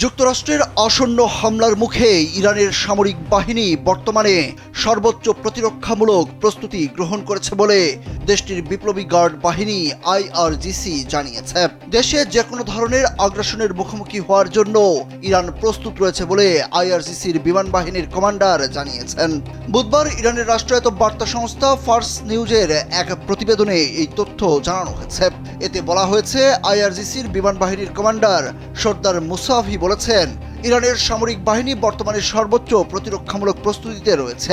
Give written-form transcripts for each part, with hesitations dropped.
যুক্তরাষ্ট্রের আসন্ন হামলার মুখে ইরানের সামরিক বাহিনী বর্তমানে সর্বোচ্চ প্রতিরক্ষামূলক প্রস্তুতি গ্রহণ করেছে বলে দেশটির বিপ্লবী গার্ড বাহিনী আইআরজিসি জানিয়েছে। দেশে যে কোনো ধরনের আগ্রাসনের মুখোমুখি হওয়ার জন্য ইরান প্রস্তুত রয়েছে বলে আইআরজিসির বিমান বাহিনীর কমান্ডার জানিয়েছেন। বুধবার ইরানের রাষ্ট্রায়ত্ত বার্তা সংস্থা ফার্স নিউজের এক প্রতিবেদনে এই তথ্য জানানো হয়েছে। এতে বলা হয়েছে, আইআরজিসির বিমান বাহিনীর কমান্ডার সর্দার মুসাভি বলেছেন, ইরানের সামরিক বাহিনী বর্তমানে সর্বোচ্চ প্রতিরক্ষামূলক প্রস্তুতিতে রয়েছে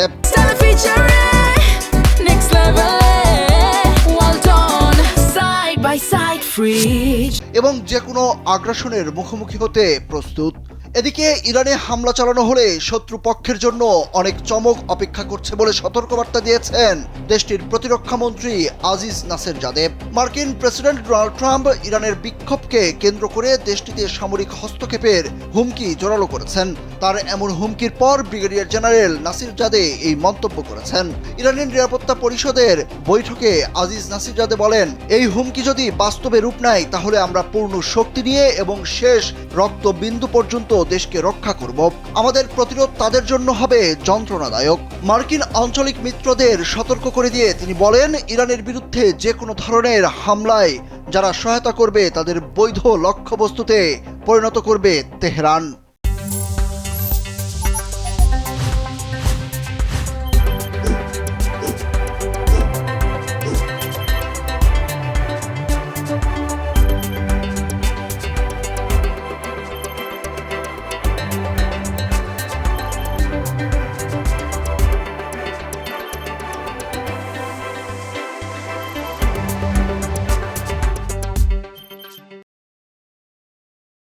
এবং যে কোনো আগ্রাসনের মুখোমুখি হতে প্রস্তুত। এদিকে ইরানে হামলা চালানো হলে শত্রুপক্ষের জন্য অনেক চমক অপেক্ষা করছে বলে সতর্কবার্তা দিয়েছেন দেশটির প্রতিরক্ষা মন্ত্রী আজিজ নাসের জাদেব। মার্কিন প্রেসিডেন্ট ডোনাল্ড ট্রাম্প ইরানের বিক্ষোভকে কেন্দ্র করে দেশটিতে সামরিক হস্তক্ষেপের হুমকি জোরালো করেছেন। তার এমন হুমকির পর ব্রিগেডিয়ার জেনারেল নাসির জাদে এই মন্তব্য করেছেন। ইরানের নিরাপত্তা পরিষদের বৈঠকে আজিজ নাসির জাদে বলেন, এই হুমকি যদি বাস্তবে রূপ নেয় তাহলে আমরা পূর্ণ শক্তি নিয়ে এবং শেষ রক্তবিন্দু পর্যন্ত দেশকে রক্ষা করব। আমাদের প্রতিরোধ তাদের জন্য হবে যন্ত্রণাদায়ক। মার্কিন আঞ্চলিক মিত্রদের সতর্ক করে দিয়ে তিনি বলেন, ইরানের বিরুদ্ধে যে কোনো ধরনের হামলায় যারা সহায়তা করবে তাদের বৈধ লক্ষ্যবস্তুতে পরিণত করবে তেহরান।